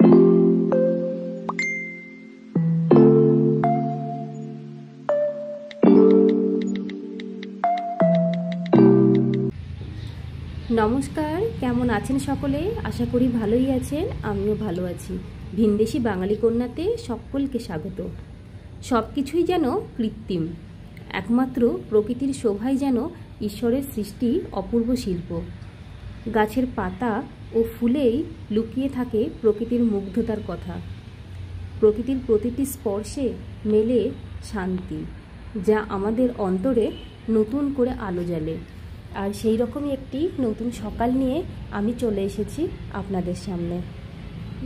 নমস্কার, কেমন আছেন সকলে? আশা করি ভালোই আছেন, আমিও ভালো আছি। ভিনদেশি বাঙালি কন্যাতে সকলকে স্বাগত। সব কিছুই যেন কৃত্রিম, একমাত্র প্রকৃতির শোভাই যেন ঈশ্বরের সৃষ্টি অপূর্ব শিল্প। গাছের পাতা ও ফুলেই লুকিয়ে থাকে প্রকৃতির মুগ্ধতার কথা। প্রকৃতির প্রতিটি স্পর্শে মেলে শান্তি, যা আমাদের অন্তরে নতুন করে আলো জ্বালে। আর সেই রকমই একটি নতুন সকাল নিয়ে আমি চলে এসেছি আপনাদের সামনে,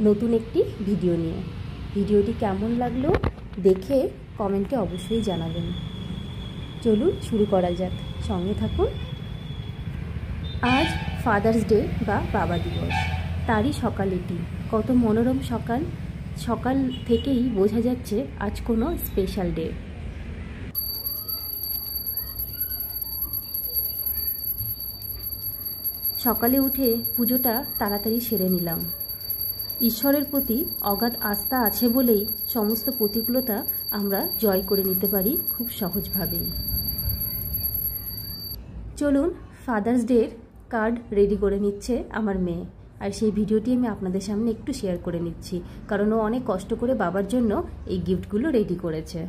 নতুন একটি ভিডিও নিয়ে। ভিডিওটি কেমন লাগলো দেখে কমেন্টে অবশ্যই জানাবেন। চলুন শুরু করা যাক, সঙ্গে থাকুন। আজ ফাদার্স ডে বা বাবা দিবস, তারই সকাল এটি। কত মনোরম সকাল, সকাল থেকেই বোঝা যাচ্ছে আজ কোনো স্পেশাল ডে। সকালে উঠে পুজোটা তাড়াতাড়ি সেরে নিলাম। ঈশ্বরের প্রতি অগাধ আস্থা আছে বলেই সমস্ত প্রতিকূলতা আমরা জয় করে নিতে পারি খুব সহজভাবেই। চলুন, ফাদার্স ডের কার্ড রেডি করে নিচ্ছে আমার মেয়ে, আর সেই ভিডিওটি আমি আপনাদের সামনে একটু শেয়ার করে নিচ্ছি, কারণ ও অনেক কষ্ট করে বাবার জন্য এই গিফটগুলো রেডি করেছে।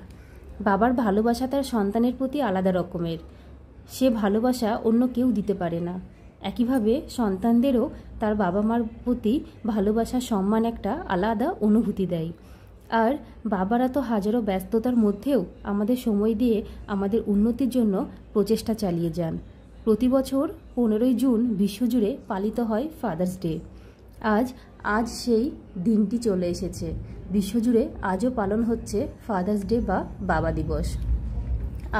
বাবার ভালোবাসা তার সন্তানের প্রতি আলাদা রকমের, সে ভালোবাসা অন্য কেউ দিতে পারে না। একইভাবে সন্তানদেরও তার বাবা মার প্রতি ভালোবাসা, সম্মান একটা আলাদা অনুভূতি দেয়। আর বাবারা তো হাজারো ব্যস্ততার মধ্যেও আমাদের সময় দিয়ে আমাদের উন্নতির জন্য প্রচেষ্টা চালিয়ে যান। প্রতি বছর 15ই জুন বিশ্বজুড়ে পালিত হয় ফাদার্স ডে। আজ সেই দিনটি চলে এসেছে। বিশ্বজুড়ে আজও পালন হচ্ছে ফাদার্স ডে বা বাবা দিবস।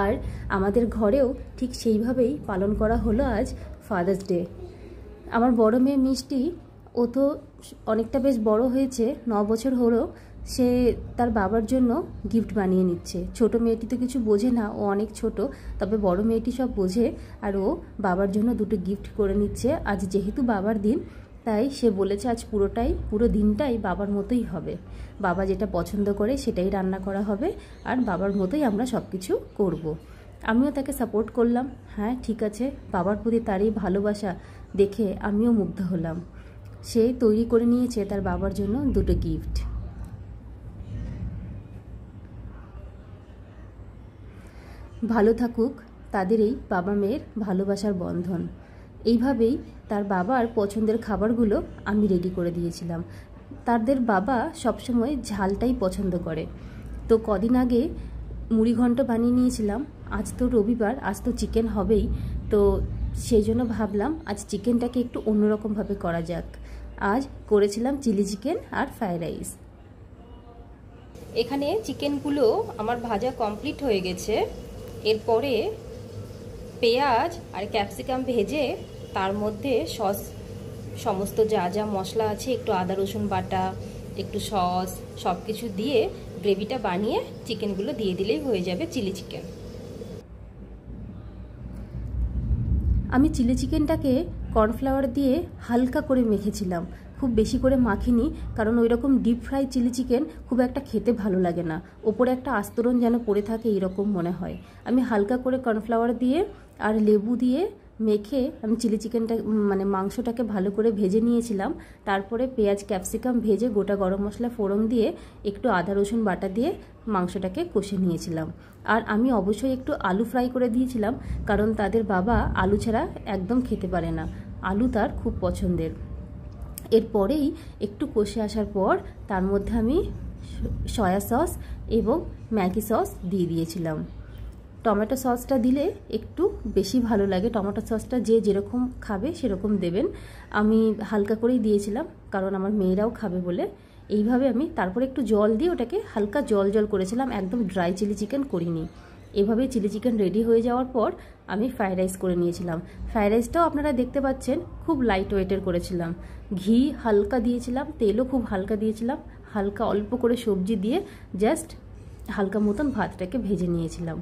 আর আমাদের ঘরেও ঠিক সেইভাবেই পালন করা হলো আজ ফাদার্স ডে। আমার বড় মেয়ে মিষ্টি, ও তো অনেকটা বেশ বড় হয়েছে, 9 বছর হলো। সে তার বাবার জন্য গিফট বানিয়ে নিচ্ছে। ছোট মেয়েটি তো কিছু বোঝে না, ও অনেক ছোট, তবে বড় মেয়েটি সব বোঝে। আর ও বাবার জন্য দুটো গিফট করে নিচ্ছে। আজ যেহেতু বাবার দিন, তাই সে বলেছে আজ পুরো দিনটাই বাবার মতোই হবে। বাবা যেটা পছন্দ করে সেটাই রান্না করা হবে, আর বাবার মতোই আমরা সব কিছু করব। আমিও তাকে সাপোর্ট করলাম। হ্যাঁ, ঠিক আছে। বাবার প্রতি তার এই ভালোবাসা দেখে আমিও মুগ্ধ হলাম। সে তৈরি করে নিয়েছে তার বাবার জন্য দুটো গিফট। ভালো থাকুক তাদের এই বাবা মেয়ের ভালোবাসার বন্ধন। এইভাবেই তার বাবার পছন্দের খাবারগুলো আমি রেডি করে দিয়েছিলাম। তাদের বাবা সবসময় ঝালটাই পছন্দ করে। তো কদিন আগে মুড়িঘণ্ট বানিয়ে নিয়েছিলাম। আজ তো রবিবার, আজ তো চিকেন হবেই। তো সেই জন্য ভাবলাম আজ চিকেনটাকে একটু অন্যরকমভাবে করা যাক। আজ করেছিলাম চিলি চিকেন আর ফ্রাইড রাইস। এখানে চিকেনগুলো আমার ভাজা কমপ্লিট হয়ে গেছে। এরপরে পেঁয়াজ আর ক্যাপসিকাম ভেজে তার মধ্যে সস, সমস্ত যা যা মশলা আছে, একটু আদা রসুন বাটা, একটু সস, সব কিছু দিয়ে গ্রেভিটা বানিয়ে চিকেনগুলো দিয়ে দিলেই হয়ে যাবে চিলি চিকেন। আমি চিলি চিকেনটাকে কর্নফ্লাওয়ার দিয়ে হালকা করে মেখেছিলাম, খুব বেশি করে মাখিনি, কারণ ওই রকম ডিপ ফ্রাই চিলি চিকেন খুব একটা খেতে ভালো লাগে না। ওপরে একটা আস্তরণ যেন পড়ে থাকে এরকম মনে হয়। আমি হালকা করে কর্নফ্লাওয়ার দিয়ে আর লেবু দিয়ে মেখে আমি চিলি চিকেনটা মাংসটাকে ভালো করে ভেজে নিয়েছিলাম। তারপরে পেঁয়াজ ক্যাপসিকাম ভেজে গোটা গরম মশলা ফোড়ন দিয়ে একটু আদা রসুন বাটা দিয়ে মাংসটাকে কষে নিয়েছিলাম। আর আমি অবশ্যই একটু আলু ফ্রাই করে দিয়েছিলাম, কারণ তাদের বাবা আলু ছাড়া একদম খেতে পারে না, আলু তার খুব পছন্দের। এরপরেই একটু কষে আসার পর তার মধ্যে আমি সয়া সস এবং ম্যাগি সস দিয়ে দিয়েছিলাম। টমেটো সসটা দিলে একটু বেশি ভালো লাগে। টমেটো সসটা যে যেরকম খাবে সেরকম দেবেন। আমি হালকা করেই দিয়েছিলাম, কারণ আমার মেয়েরাও খাবে বলে। এইভাবে আমি তারপরে একটু জল দিয়ে ওটাকে হালকা জল জল করেছিলাম, একদম ড্রাই চিলি চিকেন করিনি। এভাবে চিলি চিকেন রেডি হয়ে যাওয়ার পর আমি ফ্রাইড রাইস করে নিয়েছিলাম। ফ্রাইড রাইসটাও আপনারা দেখতে পাচ্ছেন খুব লাইট ওয়েটের করেছিলাম। ঘি হালকা দিয়েছিলাম, তেলও খুব হালকা দিয়েছিলাম, হালকা অল্প করে সবজি দিয়ে জাস্ট হালকা মতন ভাতটাকে ভেজে নিয়েছিলাম,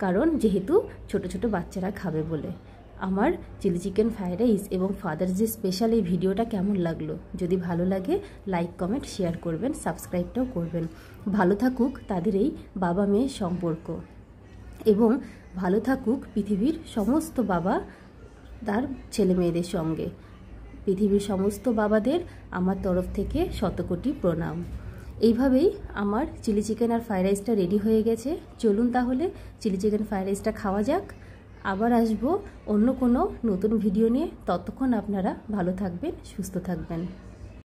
কারণ যেহেতু ছোট ছোট বাচ্চারা খাবে বলে। আমার চিলি চিকেন ফ্রাইড রাইস এবং ফাদার্স ডে স্পেশাল এই ভিডিওটা কেমন লাগলো। যদি ভালো লাগে লাইক কমেন্ট শেয়ার করবেন, সাবস্ক্রাইবটাও করবেন। ভালো থাকুক তাদের এই বাবা মেয়ের সম্পর্ক, এবং ভালো থাকুক পৃথিবীর সমস্ত বাবা তার ছেলে মেয়েদের সঙ্গে। পৃথিবীর সমস্ত বাবাদের আমার তরফ থেকে শতকোটি প্রণাম। এইভাবেই আমার চিলি চিকেন আর ফ্রাইড রাইসটা রেডি হয়ে গেছে। চলুন তাহলে চিলি চিকেন ফ্রাইড রাইসটা খাওয়া যাক। আবার আসবো অন্য কোনো নতুন ভিডিও নিয়ে। ততক্ষণ আপনারা ভালো থাকবেন, সুস্থ থাকবেন।